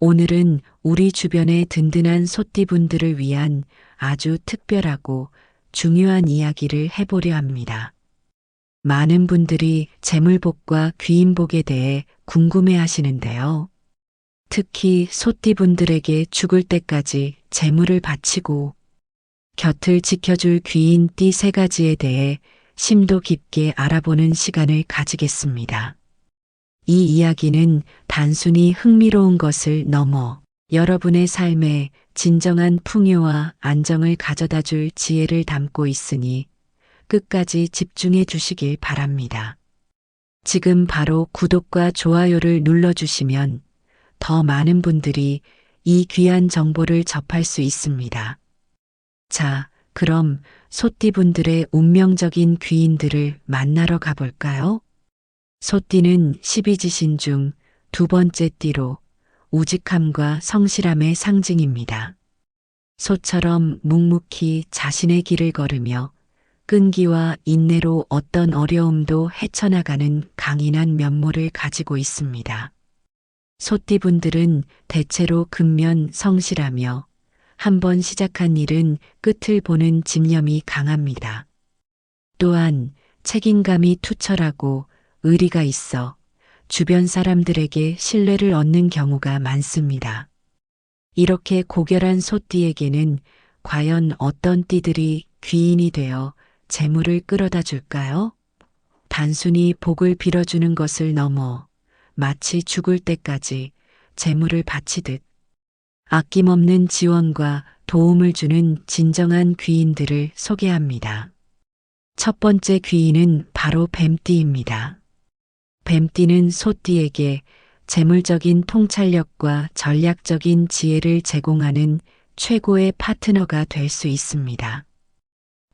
오늘은 우리 주변의 든든한 소띠분들을 위한 아주 특별하고 중요한 이야기를 해보려 합니다. 많은 분들이 재물복과 귀인복에 대해 궁금해 하시는데요. 특히 소띠분들에게 죽을 때까지 재물을 바치고 곁을 지켜줄 귀인 띠 세 가지에 대해 심도 깊게 알아보는 시간을 가지겠습니다. 이 이야기는 단순히 흥미로운 것을 넘어 여러분의 삶에 진정한 풍요와 안정을 가져다 줄 지혜를 담고 있으니 끝까지 집중해 주시길 바랍니다. 지금 바로 구독과 좋아요를 눌러주시면 더 많은 분들이 이 귀한 정보를 접할 수 있습니다. 자, 그럼 소띠분들의 운명적인 귀인들을 만나러 가볼까요? 소띠는 12지신 중 두 번째 띠로 우직함과 성실함의 상징입니다. 소처럼 묵묵히 자신의 길을 걸으며 끈기와 인내로 어떤 어려움도 헤쳐나가는 강인한 면모를 가지고 있습니다. 소띠분들은 대체로 근면 성실하며 한번 시작한 일은 끝을 보는 집념이 강합니다. 또한 책임감이 투철하고 의리가 있어 주변 사람들에게 신뢰를 얻는 경우가 많습니다. 이렇게 고결한 소띠에게는 과연 어떤 띠들이 귀인이 되어 재물을 끌어다 줄까요? 단순히 복을 빌어주는 것을 넘어 마치 죽을 때까지 재물을 바치듯 아낌없는 지원과 도움을 주는 진정한 귀인들을 소개합니다. 첫 번째 귀인은 바로 뱀띠입니다. 뱀띠는 소띠에게 재물적인 통찰력과 전략적인 지혜를 제공하는 최고의 파트너가 될 수 있습니다.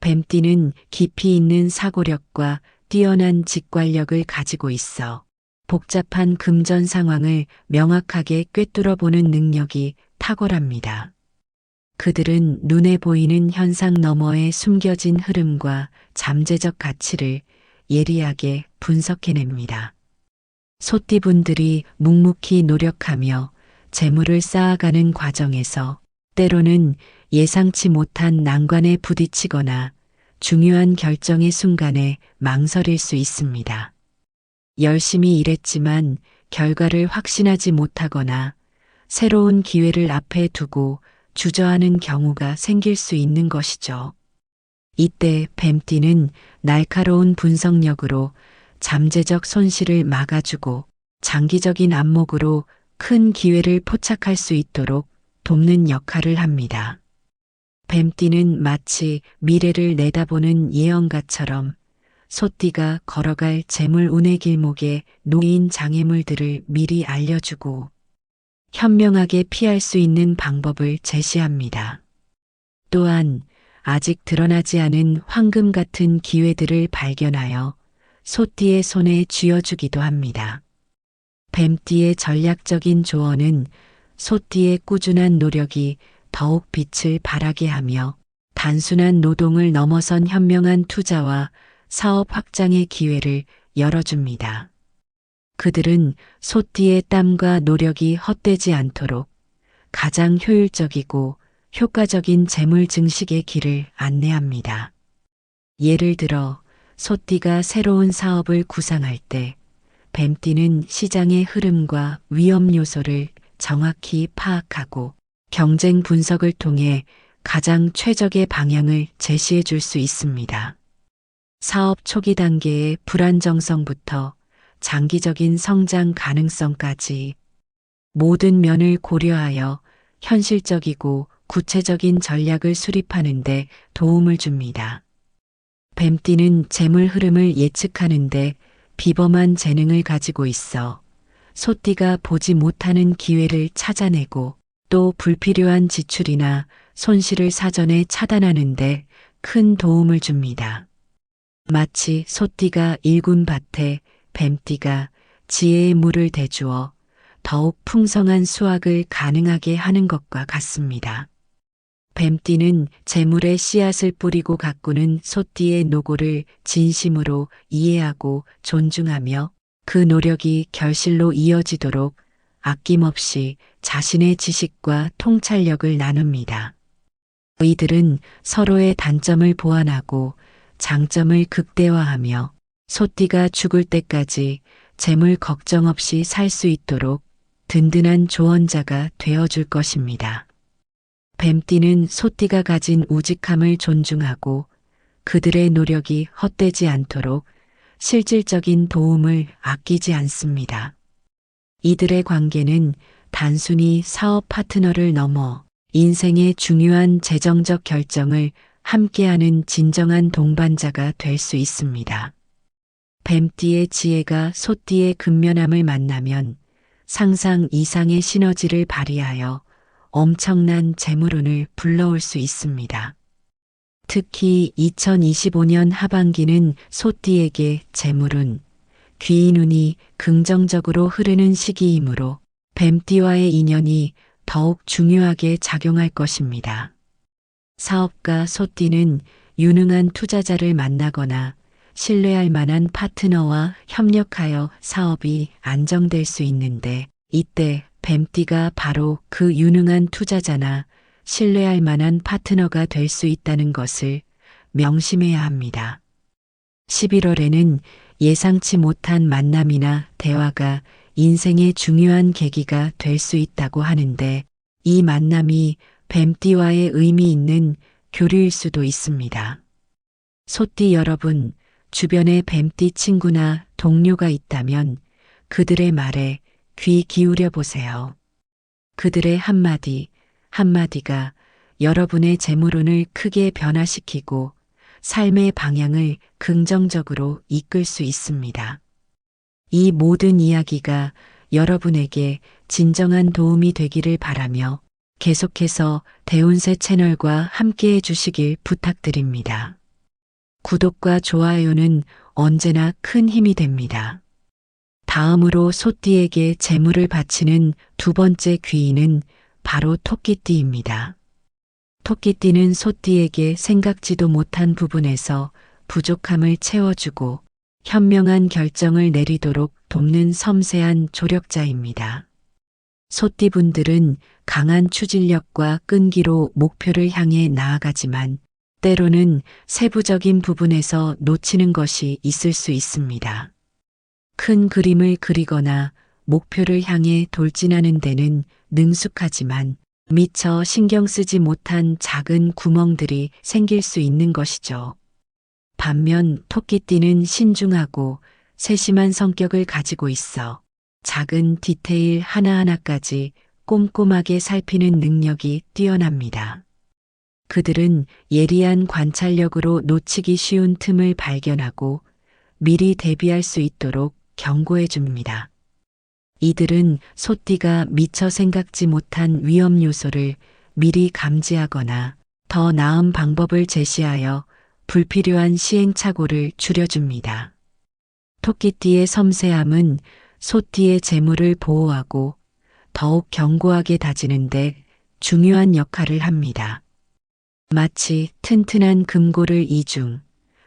뱀띠는 깊이 있는 사고력과 뛰어난 직관력을 가지고 있어 복잡한 금전 상황을 명확하게 꿰뚫어 보는 능력이 탁월합니다. 그들은 눈에 보이는 현상 너머의 숨겨진 흐름과 잠재적 가치를 예리하게 분석해냅니다. 소띠분들이 묵묵히 노력하며 재물을 쌓아가는 과정에서 때로는 예상치 못한 난관에 부딪히거나 중요한 결정의 순간에 망설일 수 있습니다. 열심히 일했지만 결과를 확신하지 못하거나 새로운 기회를 앞에 두고 주저하는 경우가 생길 수 있는 것이죠. 이때 뱀띠는 날카로운 분석력으로 잠재적 손실을 막아주고 장기적인 안목으로 큰 기회를 포착할 수 있도록 돕는 역할을 합니다. 뱀띠는 마치 미래를 내다보는 예언가처럼 소띠가 걸어갈 재물 운의 길목에 놓인 장애물들을 미리 알려주고 현명하게 피할 수 있는 방법을 제시합니다. 또한 아직 드러나지 않은 황금 같은 기회들을 발견하여 소띠의 손에 쥐어주기도 합니다. 뱀띠의 전략적인 조언은 소띠의 꾸준한 노력이 더욱 빛을 발하게 하며 단순한 노동을 넘어선 현명한 투자와 사업 확장의 기회를 열어줍니다. 그들은 소띠의 땀과 노력이 헛되지 않도록 가장 효율적이고 효과적인 재물 증식의 길을 안내합니다. 예를 들어 소띠가 새로운 사업을 구상할 때 뱀띠는 시장의 흐름과 위험 요소를 정확히 파악하고 경쟁 분석을 통해 가장 최적의 방향을 제시해 줄 수 있습니다. 사업 초기 단계의 불안정성부터 장기적인 성장 가능성까지 모든 면을 고려하여 현실적이고 구체적인 전략을 수립하는 데 도움을 줍니다. 뱀띠는 재물 흐름을 예측하는데 비범한 재능을 가지고 있어 소띠가 보지 못하는 기회를 찾아내고 또 불필요한 지출이나 손실을 사전에 차단하는데 큰 도움을 줍니다. 마치 소띠가 일군 밭에 뱀띠가 지혜의 물을 대주어 더욱 풍성한 수확을 가능하게 하는 것과 같습니다. 뱀띠는 재물의 씨앗을 뿌리고 가꾸는 소띠의 노고를 진심으로 이해하고 존중하며 그 노력이 결실로 이어지도록 아낌없이 자신의 지식과 통찰력을 나눕니다. 이들은 서로의 단점을 보완하고 장점을 극대화하며 소띠가 죽을 때까지 재물 걱정 없이 살 수 있도록 든든한 조언자가 되어줄 것입니다. 뱀띠는 소띠가 가진 우직함을 존중하고 그들의 노력이 헛되지 않도록 실질적인 도움을 아끼지 않습니다. 이들의 관계는 단순히 사업 파트너를 넘어 인생의 중요한 재정적 결정을 함께하는 진정한 동반자가 될 수 있습니다. 뱀띠의 지혜가 소띠의 근면함을 만나면 상상 이상의 시너지를 발휘하여 엄청난 재물운을 불러올 수 있습니다. 특히 2025년 하반기는 소띠에게 재물운, 귀인운이 긍정적으로 흐르는 시기이므로 뱀띠와의 인연이 더욱 중요하게 작용할 것입니다. 사업가 소띠는 유능한 투자자를 만나거나 신뢰할 만한 파트너와 협력하여 사업이 안정될 수 있는데 이때 뱀띠가 바로 그 유능한 투자자나 신뢰할 만한 파트너가 될 수 있다는 것을 명심해야 합니다. 11월에는 예상치 못한 만남이나 대화가 인생의 중요한 계기가 될 수 있다고 하는데 이 만남이 뱀띠와의 의미 있는 교류일 수도 있습니다. 소띠 여러분, 주변에 뱀띠 친구나 동료가 있다면 그들의 말에 귀 기울여 보세요. 그들의 한마디가 여러분의 재물운을 크게 변화시키고 삶의 방향을 긍정적으로 이끌 수 있습니다. 이 모든 이야기가 여러분에게 진정한 도움이 되기를 바라며 계속해서 대운세 채널과 함께 해주시길 부탁드립니다. 구독과 좋아요는 언제나 큰 힘이 됩니다. 다음으로 소띠에게 재물을 바치는 두 번째 귀인은 바로 토끼띠입니다. 토끼띠는 소띠에게 생각지도 못한 부분에서 부족함을 채워주고 현명한 결정을 내리도록 돕는 섬세한 조력자입니다. 소띠분들은 강한 추진력과 끈기로 목표를 향해 나아가지만 때로는 세부적인 부분에서 놓치는 것이 있을 수 있습니다. 큰 그림을 그리거나 목표를 향해 돌진하는 데는 능숙하지만 미처 신경 쓰지 못한 작은 구멍들이 생길 수 있는 것이죠. 반면 토끼띠는 신중하고 세심한 성격을 가지고 있어 작은 디테일 하나하나까지 꼼꼼하게 살피는 능력이 뛰어납니다. 그들은 예리한 관찰력으로 놓치기 쉬운 틈을 발견하고 미리 대비할 수 있도록 경고해 줍니다. 이들은 소띠가 미처 생각지 못한 위험 요소를 미리 감지하거나 더 나은 방법을 제시하여 불필요한 시행착오를 줄여줍니다. 토끼띠의 섬세함은 소띠의 재물을 보호하고 더욱 견고하게 다지는데 중요한 역할을 합니다. 마치 튼튼한 금고를 이중,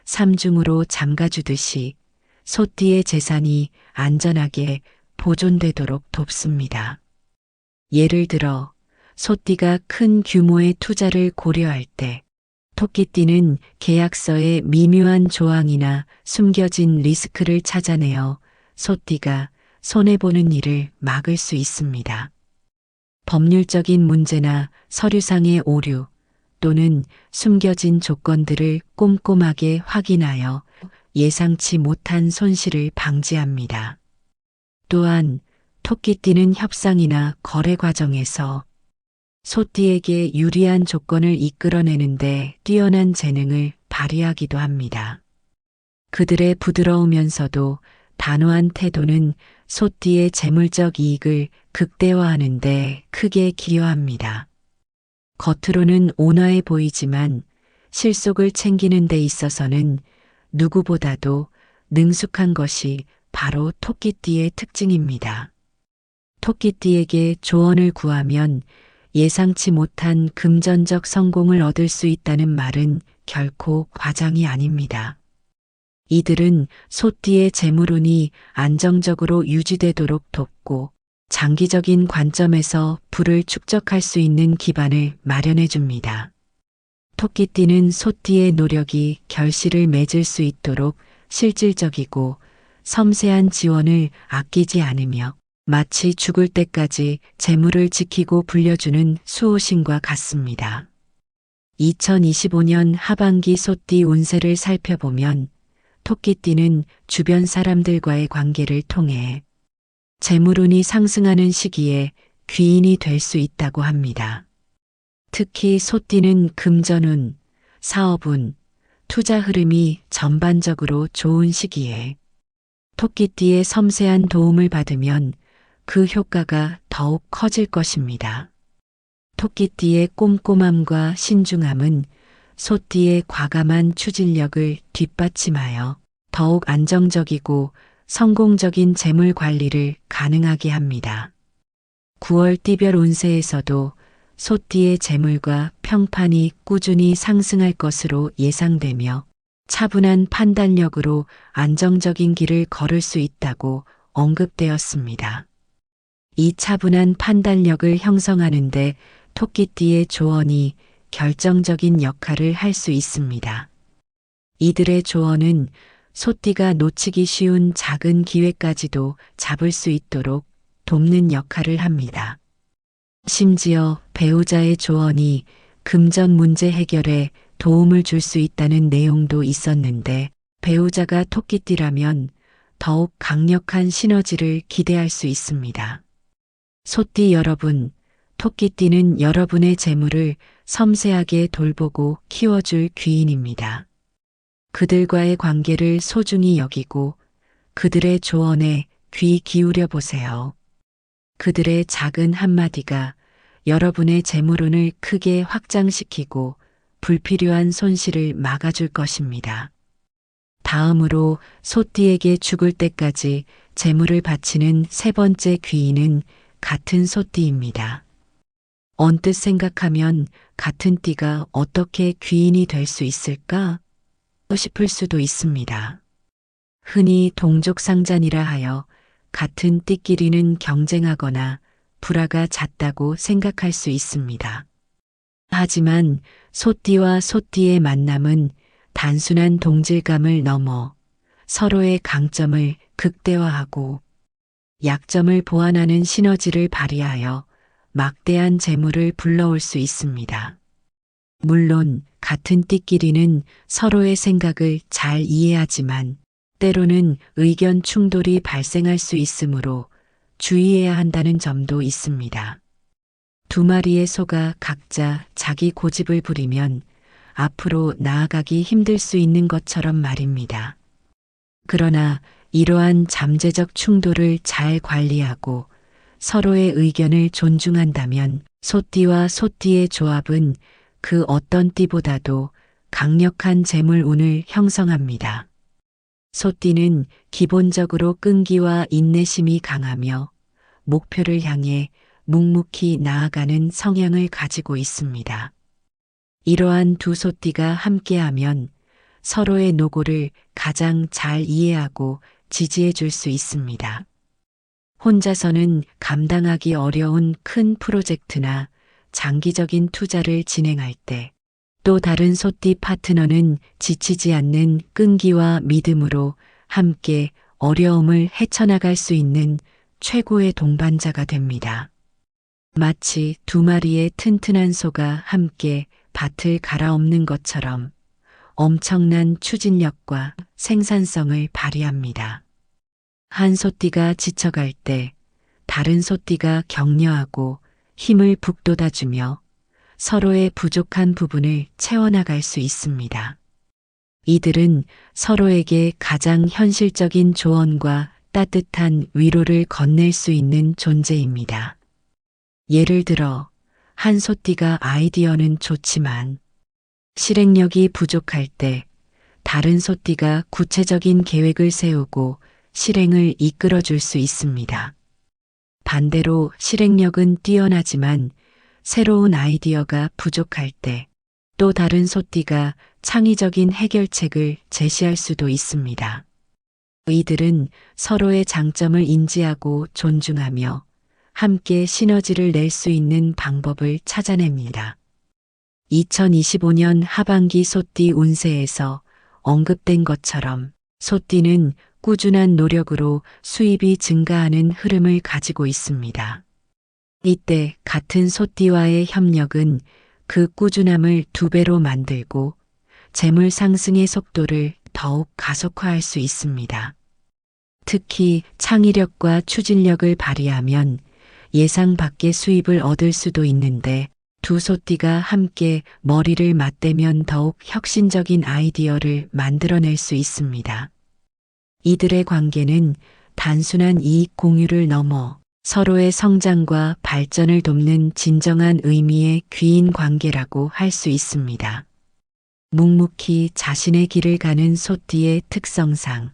삼중으로 잠가주듯이 소띠의 재산이 안전하게 보존되도록 돕습니다. 예를 들어 소띠가 큰 규모의 투자를 고려할 때 토끼띠는 계약서의 미묘한 조항이나 숨겨진 리스크를 찾아내어 소띠가 손해보는 일을 막을 수 있습니다. 법률적인 문제나 서류상의 오류 또는 숨겨진 조건들을 꼼꼼하게 확인하여 예상치 못한 손실을 방지합니다. 또한 토끼띠는 협상이나 거래 과정에서 소띠에게 유리한 조건을 이끌어내는데 뛰어난 재능을 발휘하기도 합니다. 그들의 부드러우면서도 단호한 태도는 소띠의 재물적 이익을 극대화하는 데 크게 기여합니다. 겉으로는 온화해 보이지만 실속을 챙기는 데 있어서는 누구보다도 능숙한 것이 바로 토끼띠의 특징입니다. 토끼띠에게 조언을 구하면 예상치 못한 금전적 성공을 얻을 수 있다는 말은 결코 과장이 아닙니다. 이들은 소띠의 재물운이 안정적으로 유지되도록 돕고 장기적인 관점에서 부를 축적할 수 있는 기반을 마련해 줍니다. 토끼띠는 소띠의 노력이 결실을 맺을 수 있도록 실질적이고 섬세한 지원을 아끼지 않으며 마치 죽을 때까지 재물을 지키고 불려주는 수호신과 같습니다. 2025년 하반기 소띠 운세를 살펴보면 토끼띠는 주변 사람들과의 관계를 통해 재물운이 상승하는 시기에 귀인이 될 수 있다고 합니다. 특히 소띠는 금전운, 사업운, 투자 흐름이 전반적으로 좋은 시기에 토끼띠의 섬세한 도움을 받으면 그 효과가 더욱 커질 것입니다. 토끼띠의 꼼꼼함과 신중함은 소띠의 과감한 추진력을 뒷받침하여 더욱 안정적이고 성공적인 재물 관리를 가능하게 합니다. 9월 띠별 운세에서도 소띠의 재물과 평판이 꾸준히 상승할 것으로 예상되며 차분한 판단력으로 안정적인 길을 걸을 수 있다고 언급되었습니다. 이 차분한 판단력을 형성하는 데 토끼띠의 조언이 결정적인 역할을 할 수 있습니다. 이들의 조언은 소띠가 놓치기 쉬운 작은 기회까지도 잡을 수 있도록 돕는 역할을 합니다. 심지어 배우자의 조언이 금전 문제 해결에 도움을 줄 수 있다는 내용도 있었는데 배우자가 토끼띠라면 더욱 강력한 시너지를 기대할 수 있습니다. 소띠 여러분, 토끼띠는 여러분의 재물을 섬세하게 돌보고 키워줄 귀인입니다. 그들과의 관계를 소중히 여기고 그들의 조언에 귀 기울여 보세요. 그들의 작은 한마디가 여러분의 재물운을 크게 확장시키고 불필요한 손실을 막아줄 것입니다. 다음으로 소띠에게 죽을 때까지 재물을 바치는 세 번째 귀인은 같은 소띠입니다. 언뜻 생각하면 같은 띠가 어떻게 귀인이 될 수 있을까 싶을 수도 있습니다. 흔히 동족상잔이라 하여 같은 띠끼리는 경쟁하거나 불화가 잦다고 생각할 수 있습니다. 하지만 소띠와 소띠의 만남은 단순한 동질감을 넘어 서로의 강점을 극대화하고 약점을 보완하는 시너지를 발휘하여 막대한 재물을 불러올 수 있습니다. 물론 같은 띠끼리는 서로의 생각을 잘 이해하지만 때로는 의견 충돌이 발생할 수 있으므로 주의해야 한다는 점도 있습니다. 두 마리의 소가 각자 자기 고집을 부리면 앞으로 나아가기 힘들 수 있는 것처럼 말입니다. 그러나 이러한 잠재적 충돌을 잘 관리하고 서로의 의견을 존중한다면 소띠와 소띠의 조합은 그 어떤 띠보다도 강력한 재물운을 형성합니다. 소띠는 기본적으로 끈기와 인내심이 강하며 목표를 향해 묵묵히 나아가는 성향을 가지고 있습니다. 이러한 두 소띠가 함께하면 서로의 노고를 가장 잘 이해하고 지지해 줄 수 있습니다. 혼자서는 감당하기 어려운 큰 프로젝트나 장기적인 투자를 진행할 때 또 다른 소띠 파트너는 지치지 않는 끈기와 믿음으로 함께 어려움을 헤쳐나갈 수 있는 최고의 동반자가 됩니다. 마치 두 마리의 튼튼한 소가 함께 밭을 갈아엎는 것처럼 엄청난 추진력과 생산성을 발휘합니다. 한 소띠가 지쳐갈 때 다른 소띠가 격려하고 힘을 북돋아주며 서로의 부족한 부분을 채워나갈 수 있습니다. 이들은 서로에게 가장 현실적인 조언과 따뜻한 위로를 건넬 수 있는 존재입니다. 예를 들어 한 소띠가 아이디어는 좋지만 실행력이 부족할 때 다른 소띠가 구체적인 계획을 세우고 실행을 이끌어 줄 수 있습니다. 반대로 실행력은 뛰어나지만 새로운 아이디어가 부족할 때 또 다른 소띠가 창의적인 해결책을 제시할 수도 있습니다. 이들은 서로의 장점을 인지하고 존중하며 함께 시너지를 낼 수 있는 방법을 찾아냅니다. 2025년 하반기 소띠 운세에서 언급된 것처럼 소띠는 꾸준한 노력으로 수입이 증가하는 흐름을 가지고 있습니다. 이때 같은 소띠와의 협력은 그 꾸준함을 2배로 만들고 재물 상승의 속도를 더욱 가속화할 수 있습니다. 특히 창의력과 추진력을 발휘하면 예상 밖의 수입을 얻을 수도 있는데 두 소띠가 함께 머리를 맞대면 더욱 혁신적인 아이디어를 만들어낼 수 있습니다. 이들의 관계는 단순한 이익 공유를 넘어 서로의 성장과 발전을 돕는 진정한 의미의 귀인 관계라고 할 수 있습니다. 묵묵히 자신의 길을 가는 소띠의 특성상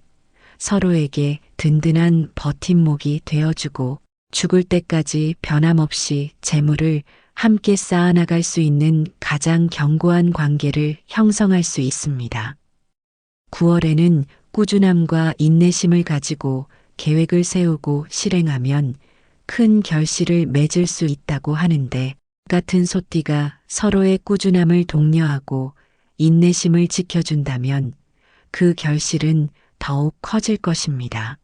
서로에게 든든한 버팀목이 되어주고 죽을 때까지 변함없이 재물을 함께 쌓아나갈 수 있는 가장 견고한 관계를 형성할 수 있습니다. 9월에는 꾸준함과 인내심을 가지고 계획을 세우고 실행하면 큰 결실을 맺을 수 있다고 하는데 같은 소띠가 서로의 꾸준함을 독려하고 인내심을 지켜준다면 그 결실은 더욱 커질 것입니다.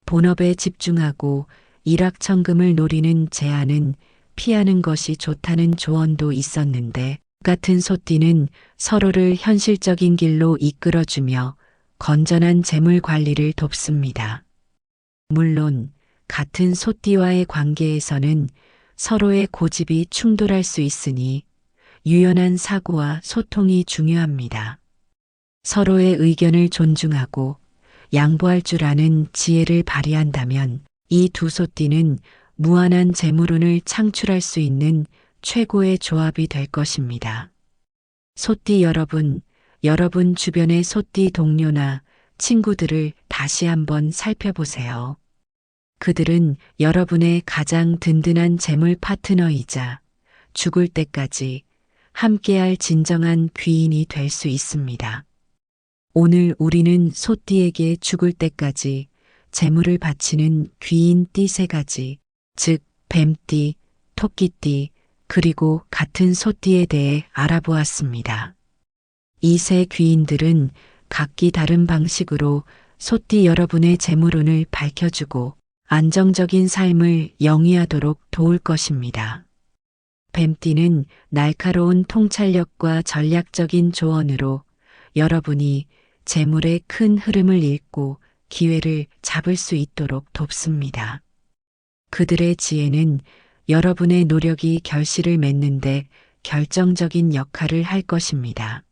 본업에 집중하고 일확천금을 노리는 제안은 피하는 것이 좋다는 조언도 있었는데 같은 소띠는 서로를 현실적인 길로 이끌어주며 건전한 재물 관리를 돕습니다. 물론 같은 소띠와의 관계에서는 서로의 고집이 충돌할 수 있으니 유연한 사고와 소통이 중요합니다. 서로의 의견을 존중하고 양보할 줄 아는 지혜를 발휘한다면 이 두 소띠는 무한한 재물운을 창출할 수 있는 최고의 조합이 될 것입니다. 소띠 여러분, 여러분 주변의 소띠 동료나 친구들을 다시 한번 살펴보세요. 그들은 여러분의 가장 든든한 재물 파트너이자 죽을 때까지 함께할 진정한 귀인이 될 수 있습니다. 오늘 우리는 소띠에게 죽을 때까지 재물을 바치는 귀인 띠 3가지, 즉 뱀띠, 토끼띠, 그리고 같은 소띠에 대해 알아보았습니다. 이 세 귀인들은 각기 다른 방식으로 소띠 여러분의 재물운을 밝혀주고 안정적인 삶을 영위하도록 도울 것입니다. 뱀띠는 날카로운 통찰력과 전략적인 조언으로 여러분이 재물의 큰 흐름을 읽고 기회를 잡을 수 있도록 돕습니다. 그들의 지혜는 여러분의 노력이 결실을 맺는데 결정적인 역할을 할 것입니다.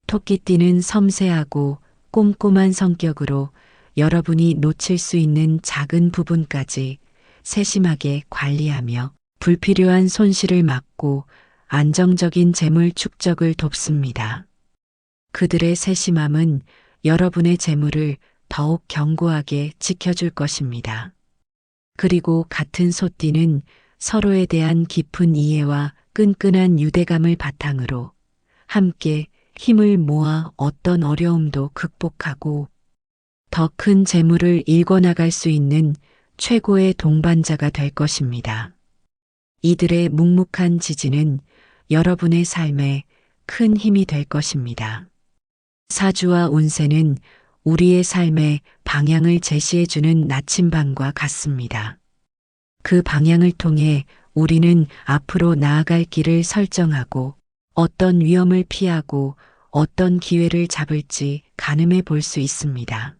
토끼띠는 섬세하고 꼼꼼한 성격으로 여러분이 놓칠 수 있는 작은 부분까지 세심하게 관리하며 불필요한 손실을 막고 안정적인 재물 축적을 돕습니다. 그들의 세심함은 여러분의 재물을 더욱 견고하게 지켜줄 것입니다. 그리고 같은 소띠는 서로에 대한 깊은 이해와 끈끈한 유대감을 바탕으로 함께 힘을 모아 어떤 어려움도 극복하고 더 큰 재물을 일궈나갈 수 있는 최고의 동반자가 될 것입니다. 이들의 묵묵한 지지는 여러분의 삶에 큰 힘이 될 것입니다. 사주와 운세는 우리의 삶의 방향을 제시해주는 나침반과 같습니다. 그 방향을 통해 우리는 앞으로 나아갈 길을 설정하고 어떤 위험을 피하고 어떤 기회를 잡을지 가늠해 볼 수 있습니다.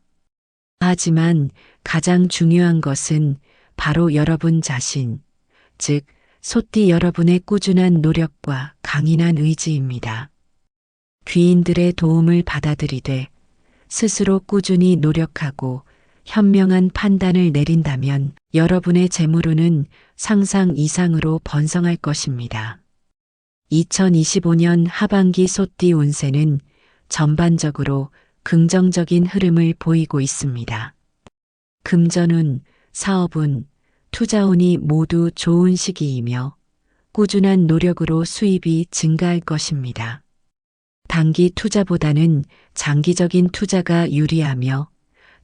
하지만 가장 중요한 것은 바로 여러분 자신, 즉 소띠 여러분의 꾸준한 노력과 강인한 의지입니다. 귀인들의 도움을 받아들이되 스스로 꾸준히 노력하고 현명한 판단을 내린다면 여러분의 재물운은 상상 이상으로 번성할 것입니다. 2025년 하반기 소띠 운세는 전반적으로 긍정적인 흐름을 보이고 있습니다. 금전운, 사업운, 투자운이 모두 좋은 시기이며 꾸준한 노력으로 수입이 증가할 것입니다. 단기 투자보다는 장기적인 투자가 유리하며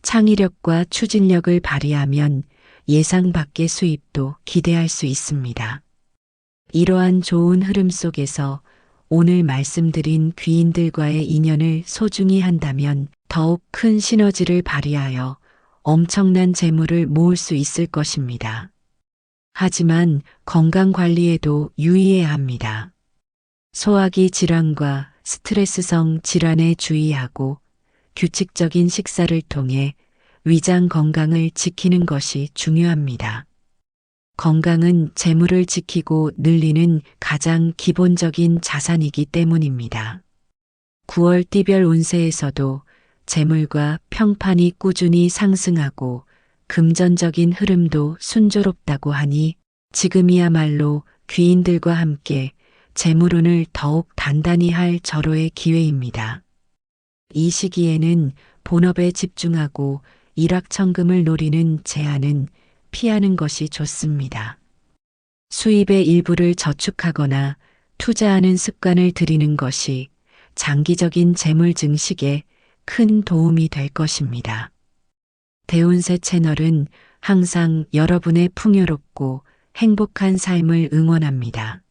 창의력과 추진력을 발휘하면 예상 밖의 수입도 기대할 수 있습니다. 이러한 좋은 흐름 속에서 오늘 말씀드린 귀인들과의 인연을 소중히 한다면 더욱 큰 시너지를 발휘하여 엄청난 재물을 모을 수 있을 것입니다. 하지만 건강 관리에도 유의해야 합니다. 소화기 질환과 스트레스성 질환에 주의하고 규칙적인 식사를 통해 위장 건강을 지키는 것이 중요합니다. 건강은 재물을 지키고 늘리는 가장 기본적인 자산이기 때문입니다. 9월 띠별 운세에서도 재물과 평판이 꾸준히 상승하고 금전적인 흐름도 순조롭다고 하니 지금이야말로 귀인들과 함께 재물운을 더욱 단단히 할 절호의 기회입니다. 이 시기에는 본업에 집중하고 일확천금을 노리는 제한은 피하는 것이 좋습니다. 수입의 일부를 저축하거나 투자하는 습관을 들이는 것이 장기적인 재물 증식에 큰 도움이 될 것입니다. 대운세 채널은 항상 여러분의 풍요롭고 행복한 삶을 응원합니다.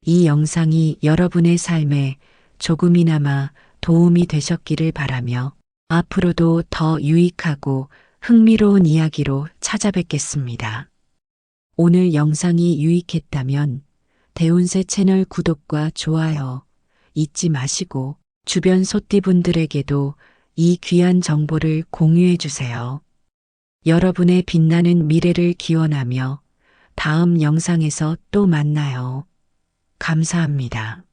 이 영상이 여러분의 삶에 조금이나마 도움이 되셨기를 바라며 앞으로도 더 유익하고 흥미로운 이야기로 찾아뵙겠습니다. 오늘 영상이 유익했다면 대운세 채널 구독과 좋아요 잊지 마시고 주변 소띠분들에게도 이 귀한 정보를 공유해 주세요. 여러분의 빛나는 미래를 기원하며 다음 영상에서 또 만나요. 감사합니다.